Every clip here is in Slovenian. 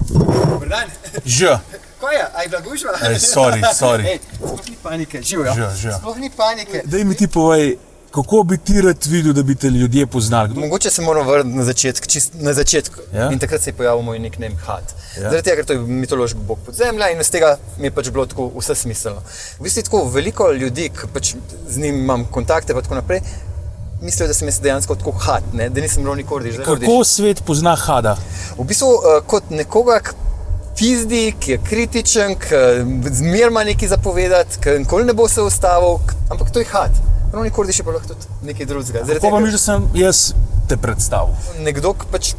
Dobar dan. Ž. Kaj je? Aj bila gužva? Sorry. Sploh ni panike, živijo. Ž. Sploh ni panike. Daj mi ti povej, kako bi ti rad videl, da bi te ljudje poznali? Mogoče se moramo vrniti na začetku. Ja? In takrat se je pojavil moj nickname Had. Ja. Zaradi tega, ker to je mitološki bog podzemlja in iz tega mi je pač bilo tako vse smiselno. V bistvu tako veliko ljudi, ki pač z njim imam kontakte pa tako naprej, mislijo, da sem jaz dejansko tako Had, ne? Da nisem rovni Kordiš. Kako svet pozna Hada? V bistvu kot nekoga, pizdi, ki je kritičen, ki zmer ima nekaj zapovedati, ki nikoli ne bo se ustavil, ampak to je Had. Rovni Kordiš je pa lahko tudi nekaj drugega. Kako pa mi, da sem jaz te predstavil? Nekdo, ki pač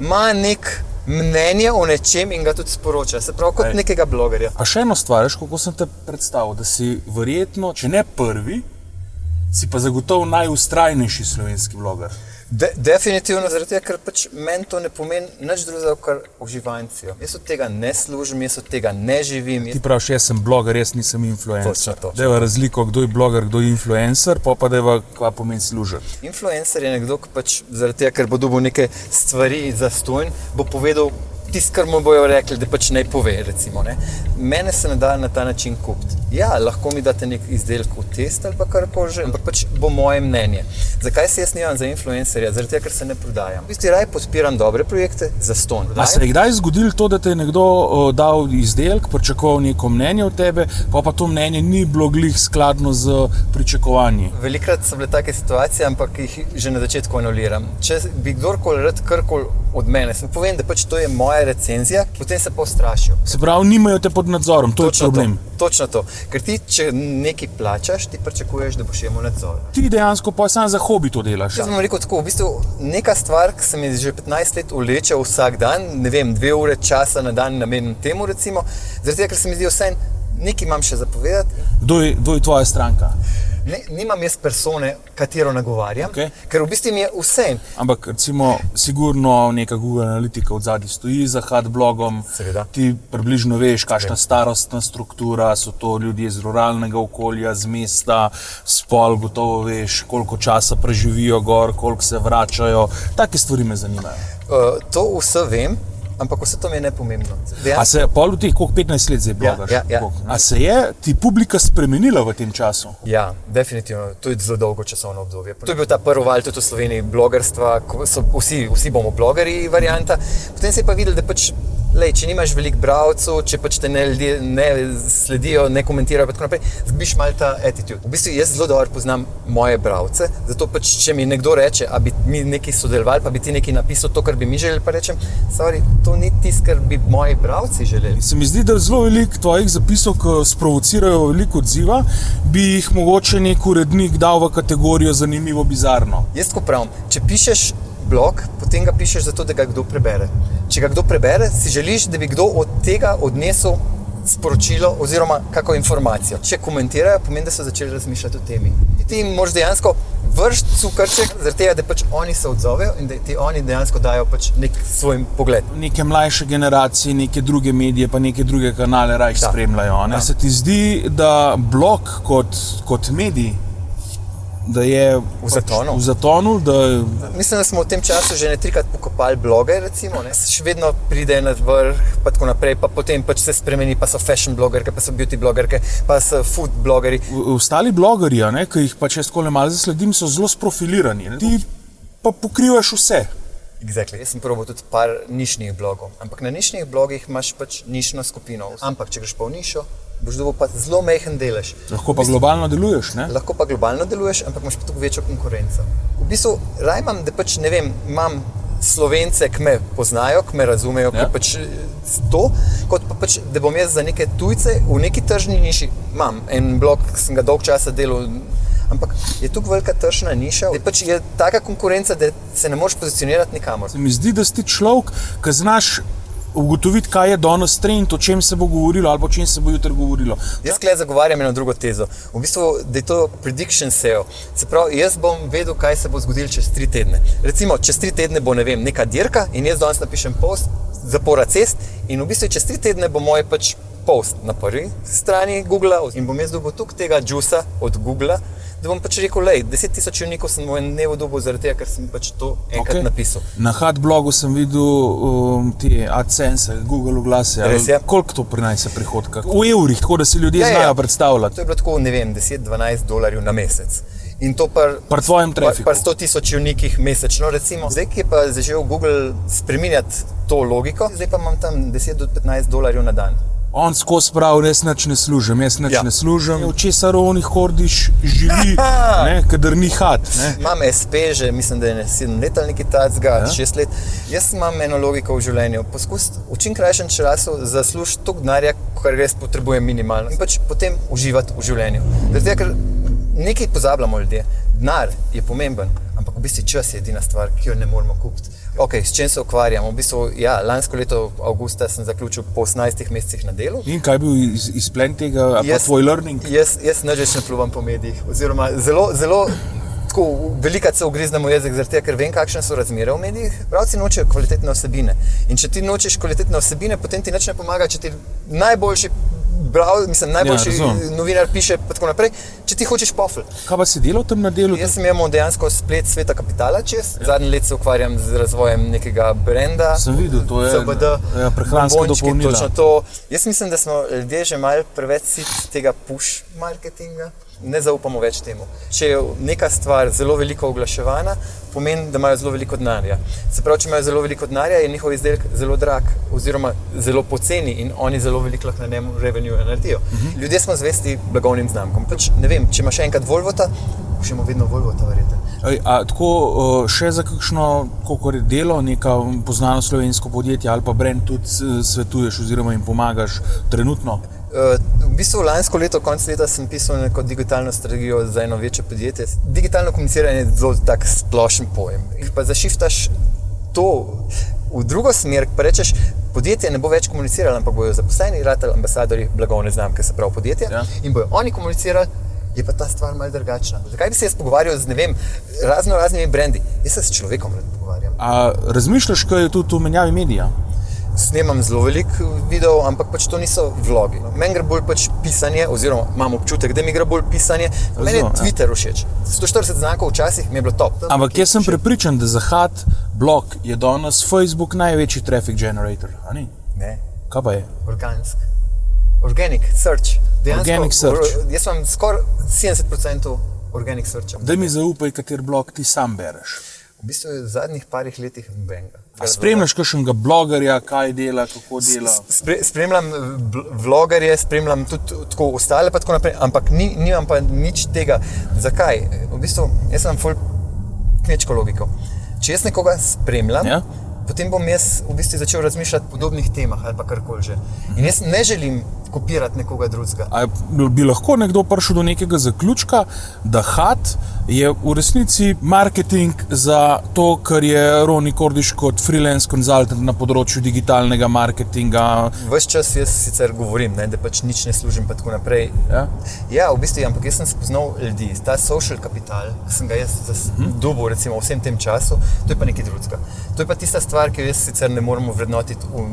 ima nek mnenje o nečem in ga tudi sporoča, se pravi kot nekega blogerja. Pa še eno stvar, kako sem te predstavil, da si verjetno, če ne prvi, si pa zagotovo najustrajnejši slovenski bloger. Definitivno, zaradi tega, ker pač meni to ne pomeni nič drugega, kar uživancijo. Jaz od tega ne služim, jaz od tega ne živim. Ti praviš, jaz sem bloger, jaz nisem influencer. Točno. Dajva razliko, kdo je bloger, kdo je influencer, pa dajva, kva pomeni služiti. Influencer je nekdo, ki pač zaradi tega, ker bo dobil neke stvari zastonj, bo povedal tisto, kar mu bojo rekli, da pač naj pove, recimo. Ne? Mene se ne da na ta način kupiti. Ja, lahko mi date nek izdelek v test ali pa karkoli že, ampak pač bo moje mnenje. Zakaj se jaz nimam za influencerja? Zaradi tega, ker se ne prodajam. V bistvu raje podpiram dobre projekte zastonj. A se je kdaj zgodilo to, da te je nekdo dal izdelek, pričakoval neko mnenje od tebe, pa to mnenje ni bilo glih skladno z pričakovanji? Velikrat so bile take situacije, ampak jih že na začetku anuliram. Če bi kdorkoli rad karkoli od mene, sem povem, da pač to je moja recenzija, potem se pa ustrašijo. Se pravi, nimajo te pod nadzorom, to je problem. Točno to. Ker ti, če nekaj plačaš, ti pričakuješ, da boš imel nadzor. Ti dejansko pa samo za hobi to delaš. Jaz bom rekel tako, v bistvu neka stvar, ki se mi že 15 let vleče vsak dan, ne vem, 2 ure časa na dan namenim temu recimo, zaradi tega, ker se mi zdi vse, nekaj imam še zapovedati. Kdo je tvoja stranka? Nimam jaz persone, katero nagovarjam, ker v bistvu mi je vse. Ampak recimo, sigurno neka Google analitika od zadnji stoji za Had blogom. Seveda. Ti približno veš, kakšna starostna struktura, so to ljudje iz ruralnega okolja, z mesta, spol, gotovo veš, koliko časa preživijo gor, koliko se vračajo. Take stvari me zanimajo. To vse vem. Ampak vse to mi je nepomembno. A se pol v teh, koliko 15 let zdaj blogaš? Ja. A se je ti publika spremenila v tem času? Ja, definitivno. To je zelo dolgo časovno obdobje. To je bil ta prvi val tudi v Sloveniji blogerstva, ko so vsi bomo blogeri varianta. Potem se je pa videl, da pač, če nimaš veliko bralcev, če pač te ljudje ne sledijo, ne komentirajo pa tako naprej, zgubiš malo ta attitude. V bistvu jaz zelo dobro poznam moje bralce, zato pač, če mi nekdo reče, a bi mi nekaj sodelovali, pa bi ti nekaj napisal to, kar bi mi želeli, pa rečem, sorry, to ni tisto, kar bi moji bralci želeli. Se mi zdi, da zelo veliko tvojih zapisov, ki sprovocirajo veliko odziva, bi jih mogoče nek urednik dal v kategorijo zanimivo, bizarno. Jaz tako pravim, če pišeš blog, potem ga pišeš zato, da ga kdo prebere. Če ga kdo prebere, si želiš, da bi kdo od tega odnesel sporočilo oziroma kako informacijo. Če komentirajo, pomeni, da so začeli razmišljati o temi. In ti jim moraš dejansko vršiti cukrček, zaradi tega, da pač oni se odzovejo in da ti oni dejansko dajo pač nek svoj pogled. Neke mlajše generacije, neke druge medije, pa neke druge kanale rajš spremljajo. Ne? Se ti zdi, da blog kot medij, da je v zatonu, da... Mislim, da smo v tem času že 3-krat pokopali bloge, recimo, ne? Še vedno pride na vrh, pa tako naprej, pa potem pač se spremeni, pa so fashion blogerke, pa so beauty blogerke, pa so food blogeri. Ostali blogerji, ki jih pač jaz malo zasledim, so zelo sprofilirani. Ne? Ti pa pokrivaš vse. Exactly. Jaz sem probal tudi par nišnih blogov, ampak na nišnih blogih imaš pač nišno skupino. Ampak če greš pa v nišo, boš dobil pa zelo majhen delež. Lahko pa globalno deluješ, ne? Lahko pa globalno deluješ, ampak imaš pa tukaj večjo konkurenco. V bistvu, raj imam, da pač, ne vem, imam Slovence, ki me poznajo, ki me razumejo, ki pač to, kot pa pač, da bom jaz za neke tujce v neki tržni niši, imam en blog, ki sem ga dolg časa delal, ampak je tukaj velika tržna niša, da pač je taka konkurenca, da se ne moreš pozicionirati nikamor. Se mi zdi, da si človek, ki znaš ugotoviti, kaj je danes trend, o čem se bo govorilo ali o čem se bo jutri govorilo. Jaz tukaj zagovarjam eno drugo tezo. V bistvu, da je to prediction SEO. Se pravi, jaz bom vedel, kaj se bo zgodilo čez 3 tedne. Recimo, čez 3 tedne bo, ne vem, neka dirka in jaz danes napišem post, zapora cest in v bistvu čez 3 tedne bo moj pač post na prvi strani Googlea in bom jaz dobil tukaj tega juica od Googlea, da bom pač rekel, lej, 10 000 unikov sem v enem dnevu dobil zaradi tega, ker sem pač to enkrat napisal. Na Hotblogu sem videl te AdSense, Google oglase. Res je. Koliko to prinese prihodka? V evrih, tako da si ljudje znajo predstavljati. To je bilo tako, ne vem, $10-12 na mesec. In to Pri tvojem trafiku. Par 100 000 unikih mesečno, recimo. Zdaj, ki je pa začel Google spreminjati to logiko, zdaj pa imam tam $10-15 na dan. On skozi pravi, jaz nič ne služim, ne služim. V česar oni hodiš živi, kadar ni hat. Imam SP že, mislim, da je 7 let ali nekaj tacga, 6 let. Jaz imam eno logiko v življenju. Poskus v čim krajšem času zaslužiti toliko denarja, kar res potrebujem minimalno. In pač potem uživati v življenju. Zato, ker nekaj pozabljamo ljudje. Denar je pomemben, ampak v bistvu čas je edina stvar, ki jo ne moremo kupiti. Ok, s čem se ukvarjam? V bistvu, ja, lansko leto avgusta sem zaključil po 18 mesecih na delu. In kaj je bil izplen tega, pa tvoj learning? Jaz nič ne pluvam po medijih, oziroma zelo tako velika se ugriznemo jezik, zaradi tega, ker vem, kakšne so razmere v medijih. Bralci nočejo kvalitetne vsebine. In če ti nočeš kvalitetne vsebine, potem ti nič ne pomaga, če ti najboljši novinar piše pa tako naprej, če ti hočeš pofl. Kaj pa si delal tam na delu? Jaz sem imel dejansko splet Sveta kapitala čez. Zadnji let se ukvarjam z razvojem nekega brenda. Sem videl, to je CBD, prehranska dopolnila. Točno to. Jaz mislim, da smo ljudje že malo preveč sit tega push marketinga. Ne zaupamo več temu. Če je neka stvar zelo veliko oglaševana, pomeni, da imajo zelo veliko denarja. Se pravi, če imajo zelo veliko denarja, je njihov izdelek zelo drag oziroma zelo poceni in oni zelo veliko lahko na njemu revenue naredijo. Ljudje smo zvesti blagovnim znamkom. Pač, ne vem, če imaš enkrat Volvota, boš vedno Volvota verjete. Tako še za kakšno, koliko je delo, neka poznano slovensko podjetje ali pa brand tudi svetuješ oziroma jim pomagaš trenutno? V bistvu lansko leto, konec leta sem pisal neko digitalno strategijo za eno večje podjetje. Digitalno komuniciranje je zelo tak splošen pojem. Pa zašiftaš to v drugo smer, pa rečeš, podjetje ne bo več komuniciralo, ampak bojo zaposleni ratali ambasadori blagovne znamke, se pravi podjetje, in bojo oni komunicirali, je pa ta stvar malo drugačna. Zakaj bi se jaz pogovarjal z, ne vem, raznimi brendi? Jaz se s človekom rad pogovarjam. A razmišljaš, kaj je tudi v menjavi medija? Snemam zelo veliko videov, ampak pač to niso vlogi. Meni gre bolj pač pisanje, oziroma imam občutek, da mi gre bolj pisanje. Meni je Twitter všeč. 140 znakov včasih mi je bilo top. Ampak jaz sem prepričan, da za Hotblog je danes Facebook največji traffic generator, a ni? Ne. Kaj pa je? Organsk. Organic search. Organic search. Jaz imam skoraj 70% organic searcha. Daj mi zaupaj, kater blog ti sam bereš. V bistvu je v zadnjih parih letih nobenega. A spremljaš kakšnega blogerja, kaj dela, kako dela? Spremljam vlogerje, spremljam tudi tako ostale pa tako naprej, ampak nimam pa nič tega. Zakaj? V bistvu, jaz sem ful kmečko logiko. Če jaz nekoga spremljam, potem bom jaz v bistvu začel razmišljati o podobnih temah ali pa karkoli že. In jaz ne želim kopirati nekoga drugega. A bi lahko nekdo prišel do nekega zaključka, da Hot je v resnici marketing za to, kar je Roni Kordiš kot freelance consultant na področju digitalnega marketinga? Ves čas jaz sicer govorim, da pač nič ne služim pa tako naprej. Ja, v bistvu, ampak jaz sem spoznal ljudi. Ta social kapital, ki sem ga jaz dobil recimo v vsem tem času, to je pa nekaj drugega. To je pa tista stvar, ki jo jaz sicer ne moremo vrednotiti v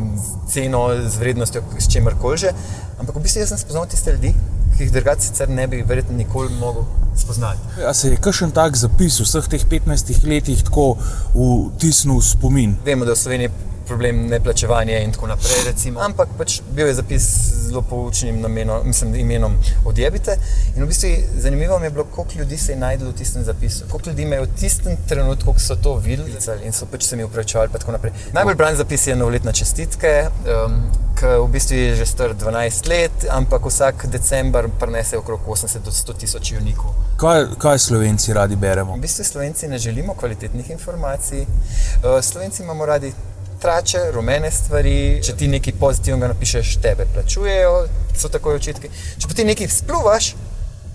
ceno z vrednostjo, s čemerkoli že, ampak v bistvu jaz sem spoznal tiste ljudi, ki jih drugače sicer ne bi verjetno nikoli mogel spoznati. A se je kakšen tak zapis v vseh teh 15 letih tako vtisnil v spomin? Vemo, da v Sloveniji problem neplačevanja in tako naprej, recimo. Ampak pač bil je zapis z zelo poučnim imenom Odjebite. In v bistvu zanimivo mi je bilo, koliko ljudi se je najdlo v tistem zapisu. Koliko ljudi me je v tistem trenutku, ko so to videli in so pač se mi upravičevali pa tako naprej. Najbolj bran zapis je novoletne čestitke, ki v bistvu je že star 12 let, ampak vsak december prinese okrog 80 do 100 tisoč unikov. Kaj Slovenci radi beremo? V bistvu Slovenci ne želimo kvalitetnih informacij. Slovenci imamo radi trače, rumene stvari. Če ti nekaj pozitivnega napišeš, tebe plačujejo, so takoj očitki. Če pa ti nekaj spljuvaš,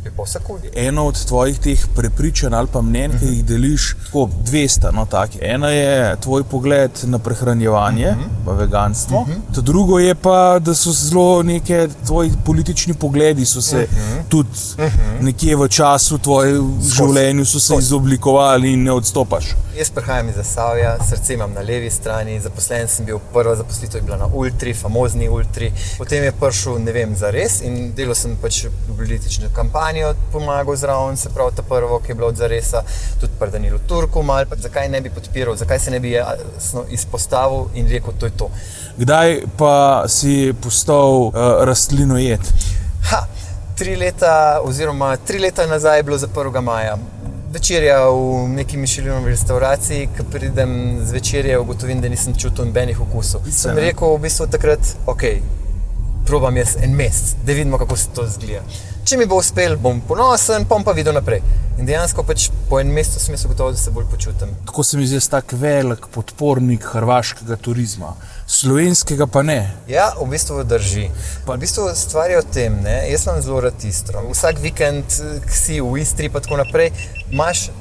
je pa vse kul. Eno od tvojih teh prepričanj ali pa mnenj, ki jih deliš, tako 200, no taki. Ena je tvoj pogled na prehranjevanje, pa veganstvo. To drugo je pa, da so zelo neke tvoji politični pogledi so se tudi nekje v času tvojem življenju so se izoblikovali in ne odstopaš. Jaz prihajam iz Zasavja, srce imam na levi strani, zaposlen sem bil, prva zaposlitev je bila na Ultri, famozni Ultri. Potem je prišel, ne vem, zares in delal sem pač v politični kampanji. Franjo pomagal zraven, se pravi ta prvo, ki je bilo od Zaresa, tudi pri Danilu Turku malo, pa zakaj ne bi podpiral, zakaj se ne bi jasno izpostavil in rekel, to je to. Kdaj pa si postal rastlinojed? 3 leta nazaj je bilo za 1. maja. Večerja v neki Michelinovi restavraciji, ko pridem z večerje, ugotovim, da nisem čutil nobenih okusov. Sem rekel v bistvu takrat, ok, probam jaz en mesec, da vidimo, kako se to zgleda. Če mi bo uspel, bom ponosen, bom pa videl naprej. In dejansko pač po enem mesecu sem jaz ugotovil, da se bolj počutim. Kako se mi zdi tak velik podpornik hrvaškega turizma, slovenskega pa ne? Ja, v bistvu drži. V bistvu stvar je o tem, ne? Jaz imam zelo rad Istro. Vsak vikend, ki si v Istri pa tako naprej,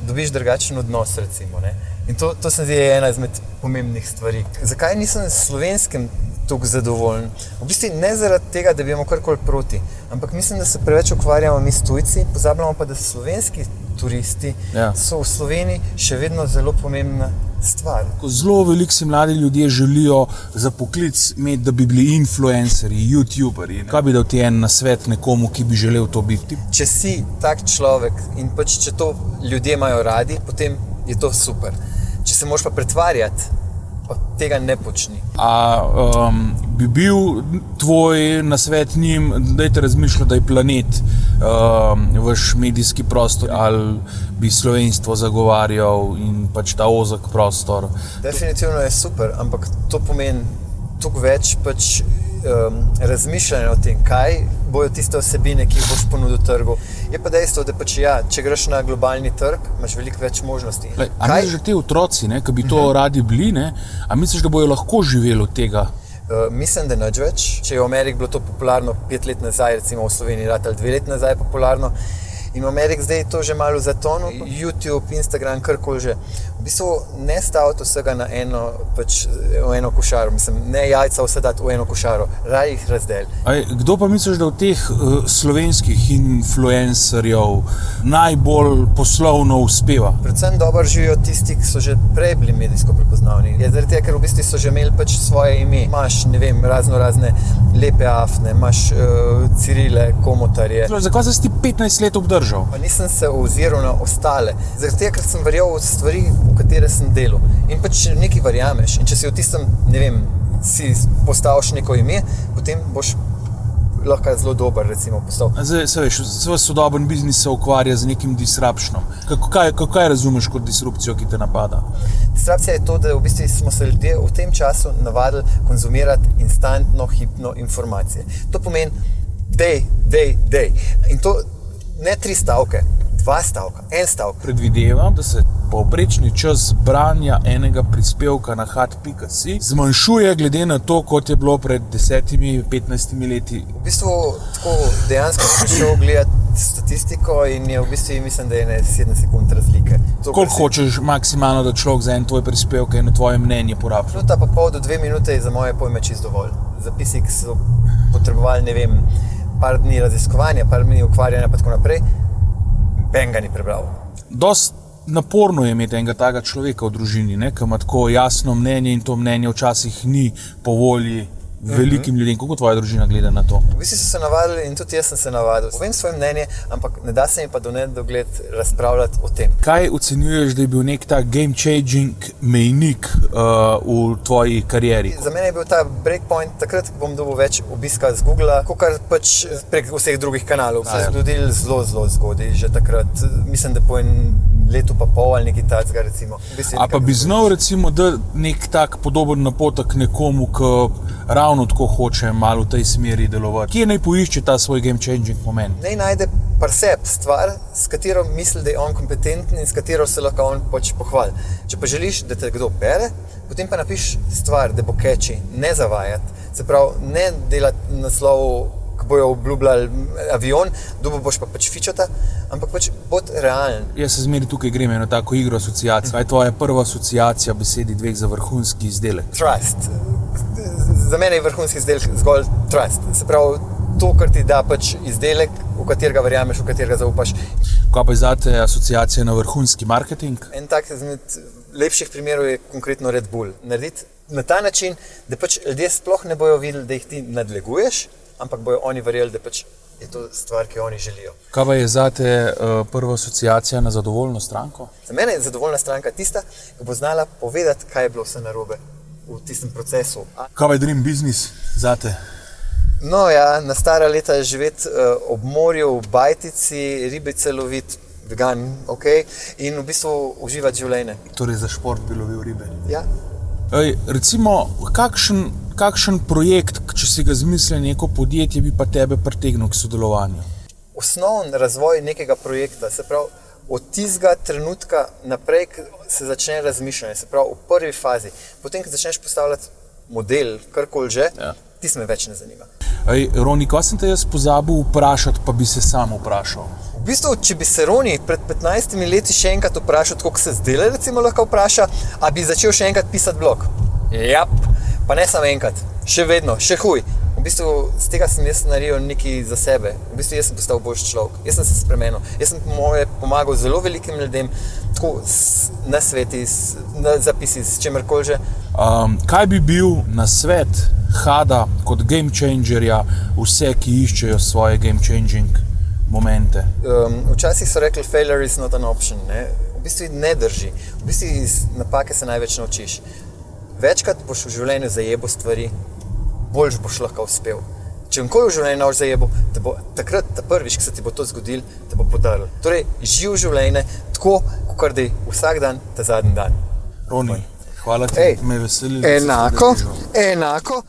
dobiš drugačen odnos, recimo, ne? In to se zdi ena izmed pomembnih stvari. Zakaj nisem s slovenskim tako zadovoljen? V bistvu ne zaradi tega, da bi imel karkoli proti, ampak mislim, da se preveč ukvarjamo mi s tujci, pozabljamo pa, da slovenski turisti so v Sloveniji še vedno zelo pomembna stvar. Zelo veliko si mladi ljudje želijo za poklic imeti, da bi bili influencerji, youtuberji. Kaj bi dal ti en nasvet nekomu, ki bi želel to biti? Če si tak človek in pač če to ljudje imajo radi, potem je to super. Če se moraš pa pretvarjati, pa tega ne počni. Bi bil tvoj nasvet njim, dajte razmišljati, da je planet vaš medijski prostor, ali bi slovenstvo zagovarjal in pač ta ozek prostor? Definitivno je super, ampak to pomeni toliko več pač razmišljanja o tem, kaj bojo tiste osebine, ki jih boš ponudil trgu. Je pa dejstvo, da pač če greš na globalni trg, imaš veliko več možnosti. A misliš, da te otroci, ki bi to radi bili, a misliš, da bojo lahko živeli od tega? Mislim, da nič več. Če je v Ameriki bilo to popularno 5 let nazaj, recimo v Sloveniji ali 2 leti nazaj popularno, in v Ameriki zdaj je to že malo zatonilo, YouTube, Instagram, karkoli že. V bistvu ne staviti vsega na v eno košaro, ne jajca vse dati v eno košaro, raje jih razdeli. Kdo pa misliš, da od teh slovenskih influencerjev najbolj poslovno uspeva? Predvsem dobro živijo tisti, ki so že prej bili medijsko prepoznavni. Zaradi tega, ker v bistvu so že imeli pač svoje ime. Imaš, ne vem, razne lepe afne, imaš Cirile, Komotarje. Zakaj si ti 15 let obdržal? Pa nisem se oziral na ostale. Zaradi tega, ker sem verjel v stvari, v katere sem delal. In pač nekaj verjameš. In če si v tistem, ne vem, si postaviš neko ime, potem boš lahko zelo dober, recimo, postal. Zdaj, se veš, sodoben biznis se ukvarja z nekim disruptionom. Kaj razumeš kot disrupcijo, ki te napada? Disrupcija je to, da v bistvu smo se ljudje v tem času navadili konzumirati instantno, hipno informacije. To pomeni dej. In to ne 3 stavke, 2 stavka, 1 stavek. Predvidevam, da se povprečni čas branja enega prispevka na hat.si zmanjšuje glede na to, kot je bilo pred 10-15 leti. V bistvu tako dejansko sem šel gledati statistiko in je v bistvu mislim, da je 7 sekund razlike. Koliko hočeš maksimalno, da človek za en tvoj prispevek in tvoje mnenje porabi? Minuta pa pol do 2 minute je za moje pojme čisto dovolj. Zapisi, ki so potrebovali, ne vem, par dni raziskovanja, par dni ukvarjanja pa tako naprej, ben ga ni prebral. Dost naporno je imeti enega takega človeka v družini, ki ima tako jasno mnenje in to mnenje včasih ni po volji velikim ljudem. Kako tvoja družina gleda na to? V bistvu so se navadili in tudi jaz sem se navadil. Povem svoje mnenje, ampak ne da se mi pa do nedogled razpravljati o tem. Kaj ocenjuješ, da je bil nek ta game changing mejnik v tvoji karieri? Za mene je bil ta breakpoint, takrat bom dobil več obiska z Googla, kakor pač prek vseh drugih kanalov. Se je zgodil zelo zgodaj, že takrat, mislim, da po letu pa pol ali nekaj takega, recimo. A pa bi znal, recimo, da nek tak podoben napotek nekomu, ki ravno tako hoče malo v tej smeri delovati. Kje naj poišče ta svoj game changing moment? Naj najde pri sebi stvar, s katero misli, da je on kompetenten in s katero se lahko on pač pohvali. Če pa želiš, da te kdo bere, potem pa napiš stvar, da bo catchy, ne zavajati. Se pravi, ne delati naslov, ki bojo obljubljali avion, dobo boš pa pač fičata, ampak pač bod realen. Jaz se zmeri tukaj grem eno tako igro asociacij. Kaj je tvoja prva asociacija besedi 2 za vrhunski izdelek? Trust. Za mene je vrhunski izdelek zgolj trust. Se pravi, to, kar ti da pač izdelek, v katerega verjameš, v katerega zaupaš. Kaj pa je zate asociacija na vrhunski marketing? En tak izmed lepših primerov je konkretno Red Bull. Narediti na ta način, da pač ljudje sploh ne bojo videli, da jih ti nadleguješ, ampak bojo oni verjeli, da pač je to stvar, ki jo oni želijo. Kaj pa je zate prva asociacija na zadovoljno stranko? Za mene je zadovoljna stranka tista, ki bo znala povedati, kaj je bilo vse narobe v tistem procesu. Kaj pa je dream business zate? No ja, na stara leta živeti ob morju, v bajtici, ribice loviti, vegan, ok, in v bistvu uživati življenje. Torej za šport bi lovil ribe. Ja. Recimo, kakšen projekt, če si ga zmislil neko podjetje, bi pa tebe pritegnil k sodelovanju? Osnovni razvoj nekega projekta, se pravi, od tistega trenutka naprej se začne razmišljanje, se pravi, v prvi fazi. Potem, ko začneš postavljati model, karkoli že, tisto me več ne zanima. Roni, kaj sem te jaz pozabil vprašati, pa bi se sam vprašal? V bistvu, če bi se Roni pred 15 leti še enkrat vprašal, kako se zdaj recimo lahko vpraša, a bi začel še enkrat pisati blog? Jap, pa ne samo enkrat, še vedno, še huj. V bistvu, z tega sem jaz naredil nekaj za sebe. V bistvu, jaz sem postal boljši človek, jaz sem se spremenil. Jaz sem pomagal zelo velikim ljudem, tako na sveti, na zapisi, s čemerkoli že. Kaj bi bil nasvet Hada kot game changerja vse, ki iščejo svoje game changing momente? Včasih so rekli, failure is not an option. Ne? V bistvu ne drži. V bistvu iz napake se največ naučiš. Večkrat boš v življenju zajebo stvari, boljš boš lahko uspel. Če nikoli v življenju ne boš zajebo, te bo takrat, prvič, ko se ti bo to zgodilo, te bo podarilo. Torej, živ življenje tako, kot da je vsak dan ta zadnji dan. Roni, hvala ti, me veseli. Enako.